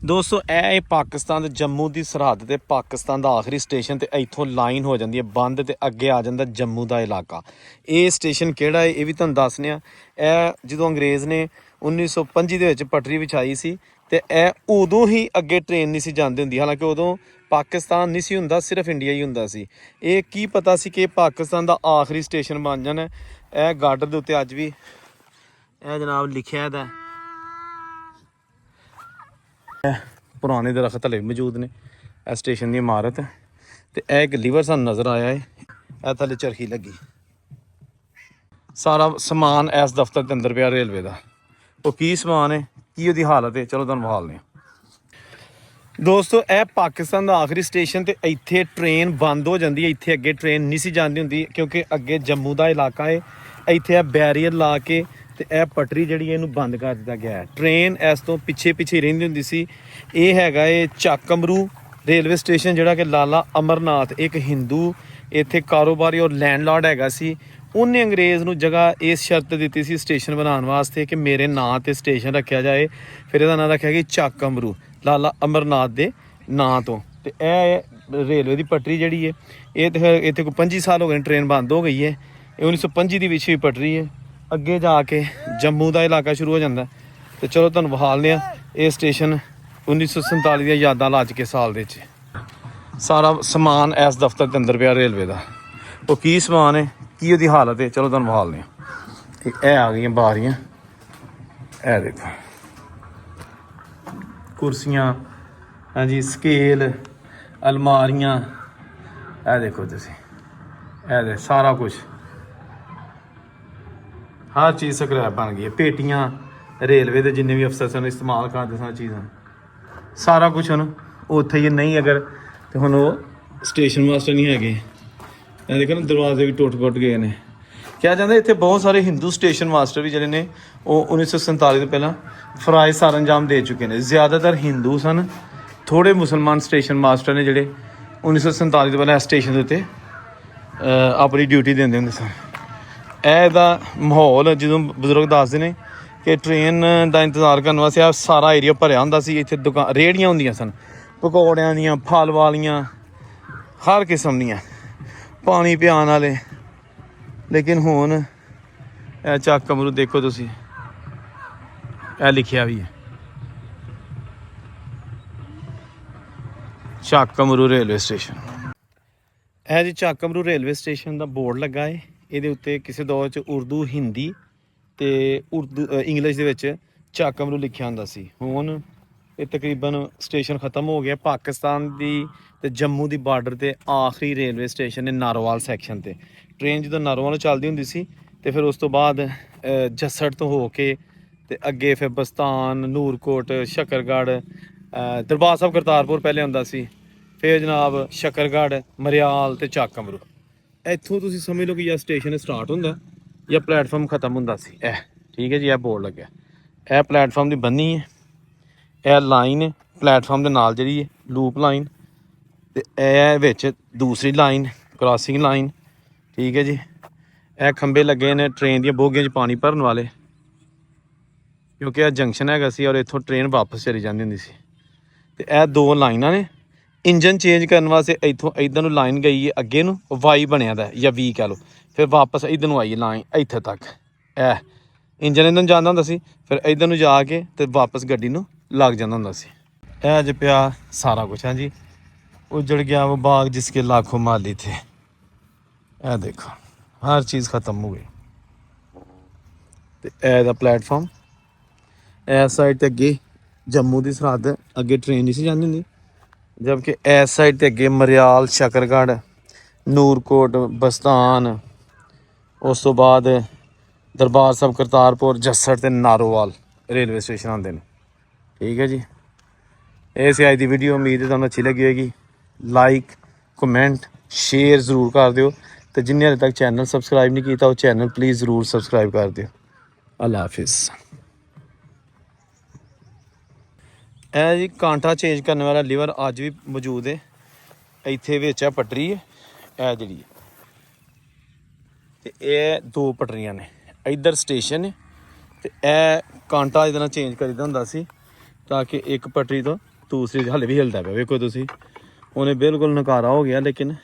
ਦੋਸਤੋ ਇਹ ਪਾਕਿਸਤਾਨ ਦੇ ਜੰਮੂ ਦੀ ਸਰਹੱਦ ਤੇ ਪਾਕਿਸਤਾਨ ਦਾ ਆਖਰੀ ਸਟੇਸ਼ਨ ਤੇ ਇੱਥੋਂ ਲਾਈਨ ਹੋ ਜਾਂਦੀ ਹੈ ਬੰਦ ਤੇ ਅੱਗੇ ਆ ਜਾਂਦਾ ਜੰਮੂ ਦਾ ਇਲਾਕਾ। ਇਹ ਸਟੇਸ਼ਨ ਕਿਹੜਾ ਹੈ ਇਹ ਵੀ ਤੁਹਾਨੂੰ ਦੱਸਨੇ ਆ। ਇਹ ਜਦੋਂ ਅੰਗਰੇਜ਼ ਨੇ 1925 ਦੇ ਵਿੱਚ ਪਟਰੀ ਵਿਛਾਈ ਸੀ ਤੇ ਇਹ ਉਦੋਂ ਹੀ ਅੱਗੇ ਟ੍ਰੇਨ ਨਹੀਂ ਸੀ ਜਾਂਦੀ ਹੁੰਦੀ। ਹਾਲਾਂਕਿ ਉਦੋਂ ਪਾਕਿਸਤਾਨ ਨਹੀਂ ਸੀ ਹੁੰਦਾ, ਸਿਰਫ ਇੰਡੀਆ ਹੀ ਹੁੰਦਾ ਸੀ। ਇਹ ਕੀ ਪਤਾ ਸੀ ਕਿ ਪਾਕਿਸਤਾਨ ਦਾ ਆਖਰੀ ਸਟੇਸ਼ਨ ਬਣ ਜਾਣਾ। ਇਹ ਗਾਰਡਰ ਦੇ ਉੱਤੇ ਅੱਜ ਵੀ ਇਹ ਜਨਾਬ ਲਿਖਿਆ ਦਾ ਪੁਰਾਣੇ ਦਰਖਤ ਹਲੇ ਮੌਜੂਦ ਨੇ। ਇਹ ਸਟੇਸ਼ਨ ਦੀ ਇਮਾਰਤ ਤੇ ਇਹ ਇੱਕ ਲੀਵਰ ਸਾਨੂੰ ਨਜ਼ਰ ਆਇਆ ਹੈ। ਇਹ ਥੱਲੇ ਚਰਖੀ ਲੱਗੀ। ਸਾਰਾ ਸਮਾਨ ਇਸ ਦਫ਼ਤਰ ਦੇ ਅੰਦਰ ਪਿਆ ਰੇਲਵੇ ਦਾ। ਉਹ ਕੀ ਸਮਾਨ ਹੈ, ਕੀ ਉਹਦੀ ਹਾਲਤ ਹੈ, ਚਲੋ ਤੁਹਾਨੂੰ ਵਿਖਾਉਂਦੇ ਹਾਂ। ਦੋਸਤੋ ਇਹ ਪਾਕਿਸਤਾਨ ਦਾ ਆਖਰੀ ਸਟੇਸ਼ਨ ਤੇ ਇੱਥੇ ਟ੍ਰੇਨ ਬੰਦ ਹੋ ਜਾਂਦੀ ਹੈ। ਇੱਥੇ ਅੱਗੇ ਟ੍ਰੇਨ ਨਹੀਂ ਸੀ ਜਾਂਦੀ ਹੁੰਦੀ ਕਿਉਂਕਿ ਅੱਗੇ ਜੰਮੂ ਦਾ ਇਲਾਕਾ ਹੈ। ਇੱਥੇ ਇਹ ਬੈਰੀਅਰ ਲਾ ਕੇ ਤੇ ਇਹ ਪਟਰੀ ਜਿਹੜੀ ਇਹਨੂੰ ਬੰਦ ਕਰ ਦਿੱਤਾ ਗਿਆ ਹੈ। ਟ੍ਰੇਨ ਇਸ ਤੋਂ ਪਿੱਛੇ ਰਹਿੰਦੀ ਹੁੰਦੀ ਸੀ। ਇਹ ਹੈਗਾ ਏ ਚੱਕ ਅਮਰੂ ਰੇਲਵੇ ਸਟੇਸ਼ਨ, ਜਿਹੜਾ ਕਿ ਲਾਲਾ ਅਮਰਨਾਥ ਇੱਕ ਹਿੰਦੂ ਇੱਥੇ ਕਾਰੋਬਾਰੀ ਔਰ ਲੈਂਡਲਾਰਡ ਹੈਗਾ ਸੀ। ਉਹਨੇ ਅੰਗਰੇਜ਼ ਨੂੰ ਜਗ੍ਹਾ ਇਸ ਸ਼ਰਤ ਦਿੱਤੀ ਸੀ ਸਟੇਸ਼ਨ ਬਣਾਉਣ ਵਾਸਤੇ ਕਿ ਮੇਰੇ ਨਾਂ ਤੇ ਸਟੇਸ਼ਨ ਰੱਖਿਆ ਜਾਏ। ਫਿਰ ਇਹਦਾ ਨਾਂ ਰੱਖਿਆ ਗਿਆ ਚੱਕ ਅਮਰੂ, ਲਾਲਾ ਅਮਰਨਾਥ ਦੇ ਨਾਂ ਤੋਂ। ਤੇ ਇਹ ਰੇਲਵੇ ਦੀ ਪਟਰੀ ਜਿਹੜੀ ਹੈ ਇਹ ਤੇ ਇੱਥੇ ਕੋਈ 25 ਸਾਲ ਹੋ ਗਏ ਟ੍ਰੇਨ ਬੰਦ ਹੋ ਗਈ ਹੈ। ਇਹ 1925 ਦੀ ਵਿਛੀ ਹੋਈ ਪਟਰੀ ਹੈ। ਅੱਗੇ ਜਾ ਕੇ ਜੰਮੂ ਦਾ ਇਲਾਕਾ ਸ਼ੁਰੂ ਹੋ ਜਾਂਦਾ। ਤੇ ਚਲੋ ਤੁਹਾਨੂੰ ਵਿਖਾਉਂਦੇ ਹਾਂ ਇਹ ਸਟੇਸ਼ਨ 1947 ਦੀਆਂ ਯਾਦਾਂ ਲਾ ਕੇ ਸਾਲ ਦੇ ਵਿੱਚ। ਸਾਰਾ ਸਮਾਨ ਇਸ ਦਫ਼ਤਰ ਦੇ ਅੰਦਰ ਪਿਆ ਰੇਲਵੇ ਦਾ। ਉਹ ਕੀ ਸਮਾਨ ਹੈ, ਕੀ ਉਹਦੀ ਹਾਲਤ ਹੈ, ਚਲੋ ਤੁਹਾਨੂੰ ਵਿਖਾਉਂਦੇ ਹਾਂ। ਇਹ ਆ ਗਈਆਂ ਬਾਰੀਆਂ, ਇਹ ਦੇਖੋ ਕੁਰਸੀਆਂ, ਹਾਂਜੀ ਸਕੇਲ, ਅਲਮਾਰੀਆਂ, ਇਹ ਦੇਖੋ ਤੁਸੀਂ, ਇਹ ਦੇ ਸਾਰਾ ਕੁਛ, ਹਰ ਚੀਜ਼ ਸਕ੍ਰੈਪ ਬਣ ਗਈ ਹੈ। ਪੇਟੀਆਂ ਰੇਲਵੇ ਦੇ ਜਿੰਨੇ ਵੀ ਅਫਸਰ ਸਨ ਇਸਤੇਮਾਲ ਕਰਦੇ ਸਨ ਚੀਜ਼ਾਂ, ਸਾਰਾ ਕੁਛ ਹੁਣ ਉੱਥੇ ਹੀ ਨਹੀਂ। ਅਗਰ ਤੇ ਹੁਣ ਉਹ ਸਟੇਸ਼ਨ ਮਾਸਟਰ ਨਹੀਂ ਹੈਗੇ। ਇਹ ਦੇਖੋ ਨਾ ਦਰਵਾਜ਼ੇ ਵੀ ਟੁੱਟ ਗਏ ਨੇ। ਕਿਹਾ ਜਾਂਦਾ ਇੱਥੇ ਬਹੁਤ ਸਾਰੇ ਹਿੰਦੂ ਸਟੇਸ਼ਨ ਮਾਸਟਰ ਵੀ ਜਿਹੜੇ ਨੇ ਉਹ 1947 ਤੋਂ ਪਹਿਲਾਂ ਫਰਾਇਜ਼ ਸਰ ਅੰਜਾਮ ਦੇ ਚੁੱਕੇ ਨੇ। ਜ਼ਿਆਦਾਤਰ ਹਿੰਦੂ ਸਨ, ਥੋੜ੍ਹੇ ਮੁਸਲਮਾਨ ਸਟੇਸ਼ਨ ਮਾਸਟਰ ਨੇ ਜਿਹੜੇ 1947 ਤੋਂ ਪਹਿਲਾਂ ਇਸ ਸਟੇਸ਼ਨ ਦੇ ਉੱਤੇ ਆਪਣੀ ਡਿਊਟੀ ਦਿੰਦੇ ਹੁੰਦੇ ਸਨ। ਇਹ ਦਾ ਮਾਹੌਲ ਜਦੋਂ ਬਜ਼ੁਰਗ ਦੱਸਦੇ ਨੇ ਕਿ ਟ੍ਰੇਨ ਦਾ ਇੰਤਜ਼ਾਰ ਕਰਨ ਵਾਸਤੇ ਆ ਸਾਰਾ ਏਰੀਆ ਭਰਿਆ ਹੁੰਦਾ ਸੀ। ਇੱਥੇ ਰੇਹੜੀਆਂ ਹੁੰਦੀਆਂ ਸਨ, ਪਕੌੜਿਆਂ ਦੀਆਂ, ਫਲ ਵਾਲੀਆਂ, ਹਰ ਕਿਸਮ ਦੀਆਂ, ਪਾਣੀ ਪਿਆਉਣ ਵਾਲੇ। ਲੇਕਿਨ ਹੁਣ ਇਹ ਚੱਕ ਅਮਰੂ ਦੇਖੋ ਤੁਸੀਂ, ਇਹ ਲਿਖਿਆ ਵੀ ਹੈ ਚੱਕ ਅਮਰੂ ਰੇਲਵੇ ਸਟੇਸ਼ਨ। ਇਹ ਜੀ ਚੱਕ ਅਮਰੂ ਰੇਲਵੇ ਸਟੇਸ਼ਨ ਦਾ ਬੋਰਡ ਲੱਗਾ ਹੈ। ਇਹਦੇ ਉੱਤੇ ਕਿਸੇ ਦੌਰ 'ਚ ਉਰਦੂ, ਹਿੰਦੀ ਤੇ ਇੰਗਲਿਸ਼ ਦੇ ਵਿੱਚ ਚੱਕ ਅਮਰੂ ਲਿਖਿਆ ਹੁੰਦਾ ਸੀ। ਹੁਣ ਇਹ ਤਕਰੀਬਨ ਸਟੇਸ਼ਨ ਖ਼ਤਮ ਹੋ ਗਿਆ। ਪਾਕਿਸਤਾਨ ਦੀ ਤੇ ਜੰਮੂ ਦੀ ਬਾਰਡਰ ਤੇ ਆਖਰੀ ਰੇਲਵੇ ਸਟੇਸ਼ਨ ਨੇ ਨਾਰੋਵਾਲ ਸੈਕਸ਼ਨ ਤੇ। ਟ੍ਰੇਨ ਜਦੋਂ ਨਾਰੋਵਾਲ ਚੱਲਦੀ ਹੁੰਦੀ ਸੀ ਤੇ ਫਿਰ ਉਸ ਤੋਂ ਬਾਅਦ ਜੱਸੜ ਤੋਂ ਹੋ ਕੇ ਤੇ ਅੱਗੇ ਫਿਰ ਬਸਤਾਨ, ਨੂਰਕੋਟ, ਸ਼ਕਰਗੜ੍ਹ, ਦਰਬਾਰ ਸਾਹਿਬ ਕਰਤਾਰਪੁਰ ਪਹਿਲੇ ਹੁੰਦਾ ਸੀ। ਫਿਰ ਜਨਾਬ ਸ਼ਕਰਗੜ੍ਹ, ਮਰਿਆਲ ਤੇ ਚੱਕ ਅਮਰੂ। ਇੱਥੋਂ ਤੁਸੀਂ ਸਮਝ ਲਓ ਕਿ ਜਾਂ ਸਟੇਸ਼ਨ ਸਟਾਰਟ ਹੁੰਦਾ ਜਾਂ ਪਲੇਟਫਾਰਮ ਖ਼ਤਮ ਹੁੰਦਾ ਸੀ। ਇਹ ਠੀਕ ਹੈ ਜੀ, ਇਹ ਬੋਰਡ ਲੱਗਿਆ। ਇਹ ਪਲੇਟਫਾਰਮ ਦੀ ਬੰਨੀ ਹੈ, ਇਹ ਲਾਈਨ ਪਲੇਟਫਾਰਮ ਦੇ ਨਾਲ ਜਿਹੜੀ ਹੈ ਲੂਪ ਲਾਈਨ, ਤੇ ਇਹ ਵਿੱਚ ਦੂਸਰੀ ਲਾਈਨ ਕ੍ਰਾਸਿੰਗ ਲਾਈਨ। ਠੀਕ ਹੈ ਜੀ। ਇਹ ਖੰਭੇ ਲੱਗੇ ਨੇ ਟ੍ਰੇਨ ਦੀਆਂ ਬੋਗੀਆਂ 'ਚ ਪਾਣੀ ਭਰਨ ਵਾਲੇ, ਕਿਉਂਕਿ ਇਹ ਜੰਕਸ਼ਨ ਹੈਗਾ ਸੀ ਔਰ ਇੱਥੋਂ ਟ੍ਰੇਨ ਵਾਪਸ ਚਲੀ ਜਾਂਦੀ ਹੁੰਦੀ ਸੀ। ਤੇ ਇਹ ਦੋ ਲਾਈਨਾਂ ਨੇ। ਇੰਜਨ ਚੇਂਜ ਕਰਨ ਵਾਸਤੇ ਇੱਥੋਂ ਇੱਧਰ ਨੂੰ ਲਾਈਨ ਗਈ ਹੈ ਅੱਗੇ ਨੂੰ, ਵਾਈ ਬਣਿਆ ਦਾ ਜਾਂ ਵੀ ਕਹਿ ਲਓ। ਫਿਰ ਵਾਪਸ ਇੱਧਰ ਨੂੰ ਆਈ ਲਾਈਨ ਇੱਥੇ ਤੱਕ। ਇਹ ਇੰਜਨ ਇੱਧਰ ਨੂੰ ਜਾਂਦਾ ਹੁੰਦਾ ਸੀ, ਫਿਰ ਇੱਧਰ ਨੂੰ ਜਾ ਕੇ ਤੇ ਵਾਪਸ ਗੱਡੀ ਨੂੰ ਲੱਗ ਜਾਂਦਾ ਹੁੰਦਾ ਸੀ। ਇਹ ਅੱਜ ਪਿਆ ਸਾਰਾ ਕੁਛ। ਹਾਂਜੀ, उजड़ गया वो बाग जिसके लाखों माली थे। ਇਹ ਦੇਖੋ ਹਰ ਚੀਜ਼ ਖਤਮ ਹੋ ਗਈ। ਤੇ ਇਹ ਦਾ ਪਲੇਟਫਾਰਮ ਇਸ ਸਾਈਡ ਤੇ ਅੱਗੇ ਜੰਮੂ ਦੀ ਸਰਹੱਦ, ਅੱਗੇ ਟ੍ਰੇਨ ਨਹੀਂ ਸੀ ਜਾਂਦੀ ਹੁੰਦੀ, ਜਦਕਿ ਇਸ ਸਾਈਡ ਤੇ ਅੱਗੇ ਮਰਿਆਲ, ਸ਼ਕਰਗੜ੍ਹ, ਨੂਰਕੋਟ, ਬਸਤਾਨ, ਉਸ ਤੋਂ ਬਾਅਦ ਦਰਬਾਰ ਸਾਹਿਬ ਕਰਤਾਰਪੁਰ, ਜੱਸੜ ਤੇ ਨਾਰੋਵਾਲ ਰੇਲਵੇ ਸਟੇਸ਼ਨ ਆਉਂਦੇ ਨੇ। ਠੀਕ ਹੈ ਜੀ। ਇਹ ਸੀ ਅੱਜ ਦੀ ਵੀਡੀਓ। ਉਮੀਦ ਹੈ ਤੁਹਾਨੂੰ ਅੱਛੀ ਲੱਗੀ ਹੋਏਗੀ। ਲਾਈਕ, ਕਮੈਂਟ, ਸ਼ੇਅਰ ਜ਼ਰੂਰ ਕਰ ਦਿਓ। ਤੇ ਜਿੰਨੇ ਹਾਲੇ ਤੱਕ ਚੈਨਲ ਸਬਸਕ੍ਰਾਈਬ ਨਹੀਂ ਕੀਤਾ ਉਹ ਚੈਨਲ ਪਲੀਜ਼ ਜ਼ਰੂਰ ਸਬਸਕ੍ਰਾਈਬ ਕਰ ਦਿਓ। ਅੱਲਾ ਹਾਫਿਜ਼। ਇਹ ਜੀ ਕਾਂਟਾ ਚੇਂਜ ਕਰਨ ਵਾਲਾ ਲੀਵਰ ਅੱਜ ਵੀ ਮੌਜੂਦ ਹੈ। ਇੱਥੇ ਵਿੱਚ ਆ ਪਟਰੀ ਹੈ, ਇਹ ਜਿਹੜੀ ਹੈ, ਤੇ ਇਹ ਦੋ ਪਟਰੀਆਂ ਨੇ। ਇੱਧਰ ਸਟੇਸ਼ਨ ਹੈ ਤੇ ਇਹ ਕਾਂਟਾ ਇਹਦੇ ਨਾਲ ਚੇਂਜ ਕਰੀਦਾ ਹੁੰਦਾ ਸੀ ਤਾਂ ਕਿ ਇੱਕ ਪਟਰੀ ਤੋਂ ਦੂਸਰੀ ਹਲੇ ਵੀ ਹਿਲਦਾ ਪਿਆ, ਵੇਖੋ ਤੁਸੀਂ, ਉਹਨੇ ਬਿਲਕੁਲ ਨਕਾਰਾ ਹੋ ਗਿਆ, ਲੇਕਿਨ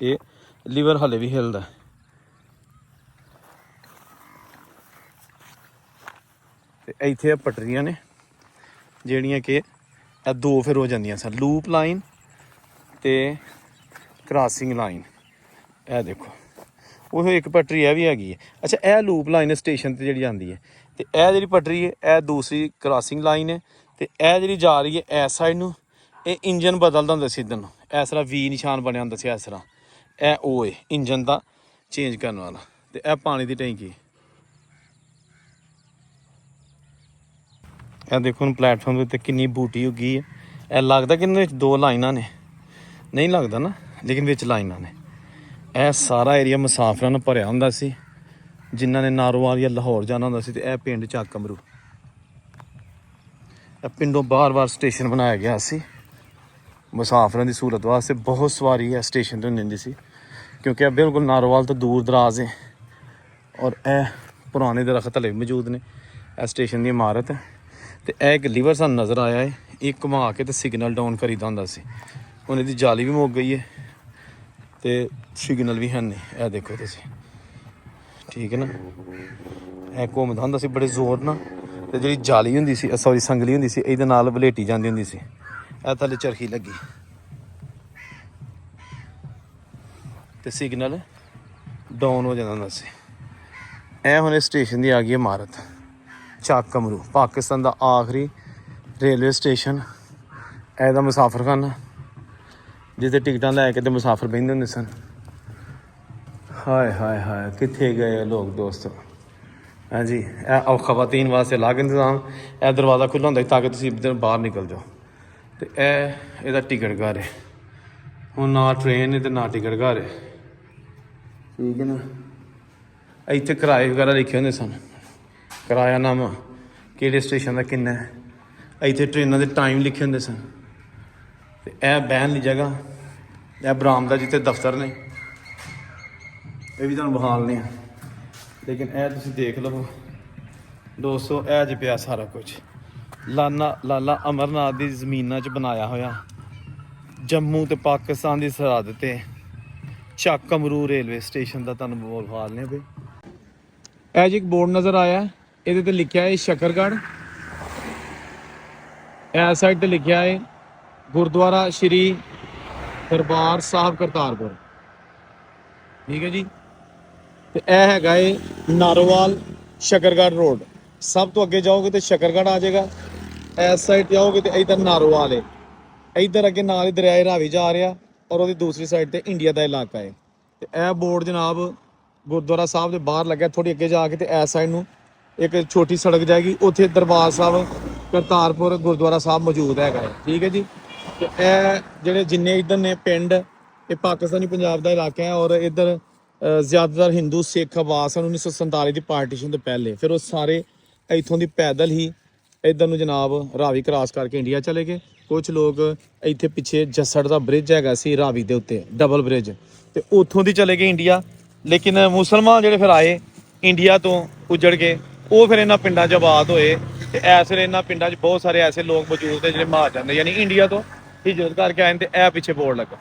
ਇਹ ਲੀਵਰ ਹਲੇ ਵੀ ਹਿਲਦਾ। ਤੇ ਇੱਥੇ ਪਟਰੀਆਂ ਨੇ ਜਿਹੜੀਆਂ ਕਿ ਇਹ ਦੋ ਫਿਰ ਹੋ ਜਾਂਦੀਆਂ ਸਨ, ਲੂਪ ਲਾਈਨ ਤੇ ਕ੍ਰਾਸਿੰਗ ਲਾਈਨ। ਇਹ ਦੇਖੋ ਉਹ ਇੱਕ ਪਟਰੀ ਇਹ ਵੀ ਹੈਗੀ ਹੈ। ਅੱਛਾ, ਇਹ ਲੂਪ ਲਾਈਨ ਸਟੇਸ਼ਨ ਤੇ ਜਿਹੜੀ ਆਉਂਦੀ ਹੈ, ਤੇ ਇਹ ਜਿਹੜੀ ਪਟਰੀ ਹੈ ਇਹ ਦੂਸਰੀ ਕ੍ਰਾਸਿੰਗ ਲਾਈਨ ਹੈ। ਤੇ ਇਹ ਜਿਹੜੀ ਜਾ ਰਹੀ ਹੈ ਇਸ ਸਾਈਡ ਨੂੰ, ਇਹ ਇੰਜਨ ਬਦਲਦਾ ਹੁੰਦਾ ਸੀ ਇੱਧਰ ਨੂੰ, ਇਸ ਤਰ੍ਹਾਂ ਵੀ ਨਿਸ਼ਾਨ ਬਣਿਆ ਹੁੰਦਾ ਸੀ ਇਸ ਤਰ੍ਹਾਂ, ਇਹ ਉਹ ਹੈ ਇੰਜਨ ਦਾ ਚੇਂਜ ਕਰਨ ਵਾਲਾ। ਤੇ ਇਹ ਪਾਣੀ ਦੀ ਟੈਂਕੀ। ਇਹ ਦੇਖੋ ਹੁਣ ਪਲੇਟਫਾਰਮ ਦੇ ਉੱਤੇ ਕਿੰਨੀ ਬੂਟੀ ਉੱਗੀ ਹੈ। ਇਹ ਲੱਗਦਾ ਕਿ ਇਹਨਾਂ ਵਿੱਚ ਦੋ ਲਾਈਨਾਂ ਨੇ, ਨਹੀਂ ਲੱਗਦਾ ਨਾ, ਲੇਕਿਨ ਵਿੱਚ ਲਾਈਨਾਂ ਨੇ। ਇਹ ਸਾਰਾ ਏਰੀਆ ਮੁਸਾਫਰਾਂ ਨਾਲ ਭਰਿਆ ਹੁੰਦਾ ਸੀ, ਜਿਨ੍ਹਾਂ ਨੇ ਨਾਰੋਵਾਲ ਜਾਂ ਲਾਹੌਰ ਜਾਣਾ ਹੁੰਦਾ ਸੀ। ਤੇ ਇਹ ਪਿੰਡ ਚੱਕ ਕਮਰੂ, ਇਹ ਪਿੰਡੋਂ ਬਾਰ-ਬਾਰ ਸਟੇਸ਼ਨ ਬਣਾਇਆ ਗਿਆ ਸੀ ਮੁਸਾਫਰਾਂ ਦੀ ਸਹੂਲਤ ਵਾਸਤੇ। ਬਹੁਤ ਸਵਾਰੀ ਹੈ ਸਟੇਸ਼ਨ 'ਤੇ ਹੁੰਦੀ ਸੀ, ਕਿਉਂਕਿ ਇਹ ਬਿਲਕੁਲ ਨਾਰੋਵਾਲ ਤੋਂ ਦੂਰ ਦਰਾਜ਼ ਹੈ। ਔਰ ਇਹ ਪੁਰਾਣੇ ਦਰਖਤ ਹਲੇ ਵੀ ਮੌਜੂਦ ਨੇ। ਇਹ ਸਟੇਸ਼ਨ ਦੀ ਇਮਾਰਤ ਹੈ। ਤੇ ਇਹ ਇੱਕ ਲੀਵਰ ਸਾਨੂੰ ਨਜ਼ਰ ਆਇਆ ਹੈ, ਇਹ ਘੁਮਾ ਕੇ ਤੇ ਸਿਗਨਲ ਡਾਊਨ ਕਰੀਦਾ ਹੁੰਦਾ ਸੀ। ਹੁਣ ਇਹਦੀ ਜਾਲੀ ਵੀ ਮੁੱਕ ਗਈ ਹੈ ਤੇ ਸਿਗਨਲ ਵੀ ਹੈ ਨਹੀਂ। ਇਹ ਦੇਖੋ ਤੁਸੀਂ, ਠੀਕ ਹੈ ਨਾ, ਇਹ ਘੁੰਮਦਾ ਹੁੰਦਾ ਸੀ ਬੜੇ ਜ਼ੋਰ ਨਾਲ। ਤੇ ਜਿਹੜੀ ਜਾਲੀ ਹੁੰਦੀ ਸੀ, ਸੌਰੀ ਸੰਗਲੀ ਹੁੰਦੀ ਸੀ, ਇਹਦੇ ਨਾਲ ਵਲੇਟੀ ਜਾਂਦੀ ਹੁੰਦੀ ਸੀ। ਇਹ ਥੱਲੇ ਚਰਖੀ ਲੱਗੀ ਤੇ ਸਿਗਨਲ ਡਾਊਨ ਹੋ ਜਾਂਦਾ ਹੁੰਦਾ ਸੀ। ਇਹ ਹੁਣ ਸਟੇਸ਼ਨ ਦੀ ਆ ਗਈ ਇਮਾਰਤ, ਚੱਕ ਕਮਰੂ, ਪਾਕਿਸਤਾਨ ਦਾ ਆਖਰੀ ਰੇਲਵੇ ਸਟੇਸ਼ਨ। ਇਹਦਾ ਮੁਸਾਫਰਖਾਨਾ ਜਿੱਥੇ ਟਿਕਟਾਂ ਲੈ ਕੇ ਤੇ ਮੁਸਾਫਰ ਬਹਿੰਦੇ ਹੁੰਦੇ ਸਨ। ਹਾਏ ਹਾਏ ਹਾਏ, ਕਿੱਥੇ ਗਏ ਲੋਕ ਦੋਸਤੋ। ਹਾਂਜੀ, ਇਹ ਖਵਾਤੀਨ ਵਾਸਤੇ ਅਲੱਗ ਇੰਤਜ਼ਾਮ। ਇਹ ਦਰਵਾਜ਼ਾ ਖੁੱਲ੍ਹਾ ਹੁੰਦਾ ਤਾਂ ਕਿ ਤੁਸੀਂ ਇੱਧਰ ਬਾਹਰ ਨਿਕਲ ਜਾਓ। ਤੇ ਇਹ ਇਹਦਾ ਟਿਕਟ ਘਰ ਹੈ। ਹੁਣ ਨਾ ਟ੍ਰੇਨ ਹੈ ਤੇ ਨਾ ਟਿਕਟ ਘਰ ਹੈ, ਠੀਕ ਹੈ ਨਾ। ਇੱਥੇ ਕਿਰਾਏ ਵਗੈਰਾ ਲਿਖੇ ਹੁੰਦੇ ਸਨ, ਕਿਰਾਇਆਨਾਮਾ ਕਿਹੜੇ ਸਟੇਸ਼ਨ ਦਾ ਕਿੰਨਾ ਹੈ। ਇੱਥੇ ਟ੍ਰੇਨਾਂ ਦੇ ਟਾਈਮ ਲਿਖੇ ਹੁੰਦੇ ਸਨ। ਤੇ ਇਹ ਬਹਿਣ ਦੀ ਜਗ੍ਹਾ, ਇਹ ਬਰਾਮਦਾ ਜਿੱਥੇ ਦਫ਼ਤਰ ਨੇ, ਇਹ ਵੀ ਤੁਹਾਨੂੰ ਬਹਾਲ ਨੇ। ਲੇਕਿਨ ਇਹ ਤੁਸੀਂ ਦੇਖ ਲਓ ਦੋਸਤੋ, ਇਹ 'ਚ ਪਿਆ ਸਾਰਾ ਕੁਝ ਲਾਲਾ ਅਮਰਨਾਥ ਦੀ ਜ਼ਮੀਨਾਂ 'ਚ ਬਣਾਇਆ ਹੋਇਆ। ਜੰਮੂ ਤੇ ਪਾਕਿਸਤਾਨ ਦੀ ਸਰਹੱਦ ਤੇ ਚੱਕ ਕਮਰੂ ਰੇਲਵੇ ਸਟੇਸ਼ਨ ਦਾ ਤੁਹਾਨੂੰ ਬੋਲ ਹਾਲ ਨੇ। ਬਈ ਇਹ ਜੀ ਇੱਕ ਬੋਰਡ ਨਜ਼ਰ ਆਇਆ, ਇਹਦੇ ਤੇ ਲਿਖਿਆ ਹੈ ਸ਼ਕਰਗੜ੍ਹ। ਇਸ ਸਾਈਡ ਤੇ ਲਿਖਿਆ ਹੈ ਗੁਰਦੁਆਰਾ ਸ਼੍ਰੀ ਦਰਬਾਰ ਸਾਹਿਬ ਕਰਤਾਰਪੁਰ, ਠੀਕ ਹੈ ਜੀ। ਤੇ ਇਹ ਹੈਗਾ ਏ ਨਾਰੋਵਾਲ ਸ਼ਕਰਗੜ੍ਹ ਰੋਡ। ਸਭ ਤੋਂ ਅੱਗੇ ਜਾਓਗੇ ਤੇ ਸ਼ਕਰਗੜ੍ਹ ਆ ਜਾਏਗਾ, ਇਸ ਸਾਈਡ ਜਾਓਗੇ ਤੇ ਇੱਧਰ ਨਾਰੋਵਾਲ ਹੈ। ਇੱਧਰ ਅੱਗੇ ਨਾਲ ਹੀ ਦਰਿਆਏ ਰਾਵੀ ਜਾ ਰਿਹਾ, ਔਰ ਉਹਦੀ ਦੂਸਰੀ ਸਾਈਡ ਤੇ ਇੰਡੀਆ ਦਾ ਇਲਾਕਾ ਹੈ। ਤੇ ਇਹ ਬੋਰਡ ਜਨਾਬ ਗੁਰਦੁਆਰਾ ਸਾਹਿਬ ਦੇ ਬਾਹਰ ਲੱਗਾ। ਥੋੜੀ ਅੱਗੇ ਜਾ ਕੇ ਤੇ ਇਸ ਸਾਈਡ ਨੂੰ ਇੱਕ ਛੋਟੀ ਸੜਕ ਜਾਏਗੀ, ਉੱਥੇ ਦਰਬਾਰ ਸਾਹਿਬ ਕਰਤਾਰਪੁਰ ਗੁਰਦੁਆਰਾ ਸਾਹਿਬ ਮੌਜੂਦ ਹੈਗਾ ਹੈ, ਠੀਕ ਹੈ ਜੀ। ਤੇ ਇਹ ਜਿਹੜੇ ਜਿੰਨੇ ਇੱਧਰ ਨੇ ਪਿੰਡ, ਇਹ ਪਾਕਿਸਤਾਨੀ ਪੰਜਾਬ ਦਾ ਇਲਾਕਾ ਹੈ। ਔਰ ਇੱਧਰ ਜ਼ਿਆਦਾਤਰ ਹਿੰਦੂ ਸਿੱਖ ਆਵਾਸ ਹਨ 1947 ਦੀ ਪਾਰਟੀਸ਼ਨ ਤੋਂ ਪਹਿਲੇ। ਫਿਰ ਉਹ ਸਾਰੇ ਇੱਥੋਂ ਦੀ ਪੈਦਲ ਹੀ ਇੱਧਰ ਨੂੰ ਜਨਾਬ ਰਾਵੀ ਕ੍ਰਾਸ ਕਰਕੇ ਇੰਡੀਆ ਚਲੇ ਗਏ। ਕੁਝ ਲੋਕ ਇੱਥੇ ਪਿੱਛੇ ਜੱਸੜ ਦਾ ਬ੍ਰਿਜ ਹੈਗਾ ਸੀ ਰਾਵੀ ਦੇ ਉੱਤੇ, ਡਬਲ ਬ੍ਰਿਜ, ਤੇ ਉੱਥੋਂ ਦੀ ਚਲੇ ਗਏ ਇੰਡੀਆ। ਲੇਕਿਨ ਮੁਸਲਮਾਨ ਜਿਹੜੇ ਫਿਰ ਆਏ ਇੰਡੀਆ ਤੋਂ ਉੱਜੜ ਕੇ, ਉਹ ਫਿਰ ਇਹਨਾਂ ਪਿੰਡਾਂ 'ਚ ਆਬਾਦ ਹੋਏ। ਤੇ ਇਸ ਵੇਲੇ ਇਹਨਾਂ ਪਿੰਡਾਂ 'ਚ ਬਹੁਤ ਸਾਰੇ ਐਸੇ ਲੋਕ ਮੌਜੂਦ ਨੇ ਜਿਹੜੇ ਮਾਰ ਜਾਂਦੇ, ਯਾਨੀ ਇੰਡੀਆ ਤੋਂ ਹਿਜਰਤ ਕਰਕੇ ਆਏ ਨੇ। ਤੇ ਇਹ ਪਿੱਛੇ ਬੋਰਡ ਲੱਗਾ